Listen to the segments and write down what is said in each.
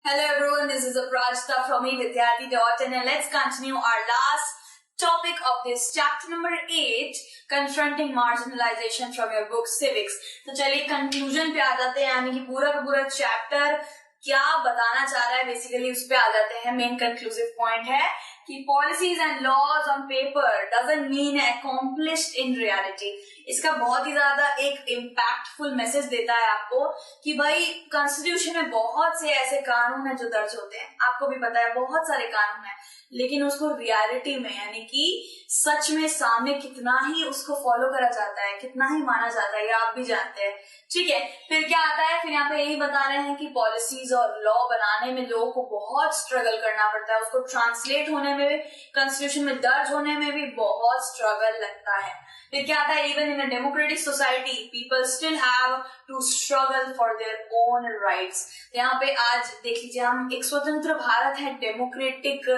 Hello everyone, this is Aprajita from eVidyarthi.in and let's continue our last topic of this chapter number 8, confronting marginalization from your book Civics. तो चलिए conclusion पे आ जाते हैं, यानी कि पूरा का पूरा चैप्टर क्या बताना चाह रहा है बेसिकली उस पे आ जाते हैं. मेन कंक्लूसिव पॉइंट है कि policies and laws on paper doesn't mean accomplished in reality. इसका बहुत ही ज्यादा एक इम्पैक्टफुल मैसेज देता है आपको कि भाई कॉन्स्टिट्यूशन में बहुत से ऐसे कानून हैं जो दर्ज होते हैं, आपको भी पता है बहुत सारे कानून हैं, लेकिन उसको रियलिटी में यानी कि सच में सामने कितना ही उसको फॉलो करा जाता है, कितना ही माना जाता है, ये आप भी जानते हैं. ठीक है, फिर क्या आता है, फिर यहाँ पे यही बता रहे हैं कि पॉलिसीज और लॉ बनाने में लोगों को बहुत स्ट्रगल करना पड़ता है, उसको ट्रांसलेट होने में भी, कॉन्स्टिट्यूशन में दर्ज होने में भी बहुत स्ट्रगल लगता है. फिर क्या आता है, even in a democratic society people still have to struggle for their own rights. यहाँ पे आज देख लीजिए, हम एक स्वतंत्र भारत है, डेमोक्रेटिक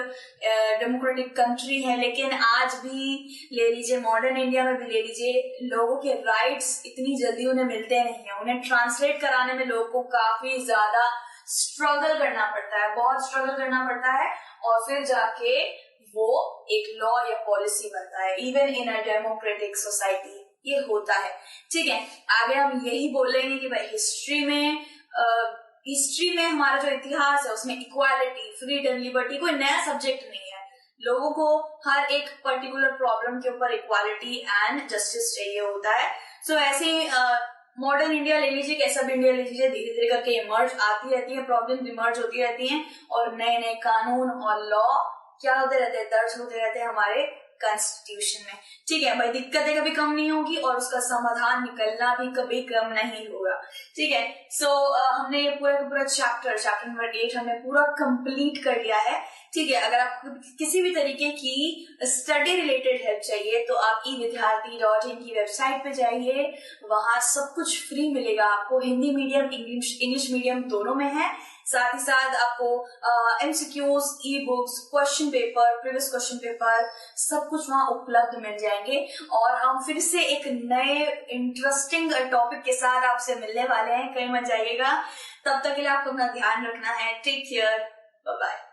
कंट्री है, लेकिन आज भी ले लीजिए, मॉडर्न इंडिया में भी ले लीजिए, लोगों के राइट्स इतनी जल्दी उन्हें मिलते नहीं है. उन्हें ट्रांसलेट कराने में लोगों को काफी ज्यादा स्ट्रगल करना पड़ता है, बहुत स्ट्रगल करना पड़ता है, और फिर जाके वो एक लॉ या पॉलिसी बनता है. Even in a democratic society ये होता है. ठीक है, आगे हम यही बोलेंगे कि भाई हिस्ट्री में हमारा जो इतिहास है उसमें इक्वालिटी, फ्रीडम, लिबर्टी कोई नया सब्जेक्ट नहीं है. लोगों को हर एक पर्टिकुलर प्रॉब्लम के ऊपर इक्वालिटी एंड जस्टिस चाहिए होता है. सो ऐसे मॉडर्न इंडिया ले लीजिए, कैसा भी इंडिया ले लीजिए, धीरे धीरे करके इमर्ज आती रहती है, प्रॉब्लम इमर्ज होती रहती हैं, और नए नए कानून और लॉ क्या होते रहते हैं, दर्ज होते रहते हैं हमारे कॉन्स्टिट्यूशन में. ठीक है भाई, दिक्कतें कभी कम नहीं होगी और उसका समाधान निकलना भी कभी कम नहीं होगा. ठीक है, सो हमने ये पूरा चैप्टर नंबर 8 हमने पूरा कंप्लीट कर लिया है. ठीक है, अगर आपको किसी भी तरीके की स्टडी रिलेटेड हेल्प चाहिए तो आप evidyarthi.in की वेबसाइट पे जाइए, वहां सब कुछ फ्री मिलेगा आपको. हिंदी मीडियम, इंग्लिश मीडियम दोनों में है. साथ ही साथ आपको MCQs, e books, question paper, previous question paper, सब कुछ वहां उपलब्ध मिल जाएंगे. और हम फिर से एक नए इंटरेस्टिंग टॉपिक के साथ आपसे मिलने वाले हैं, कहीं मत जाइएगा. तब तक के लिए आपको अपना ध्यान रखना है. Take care, bye bye.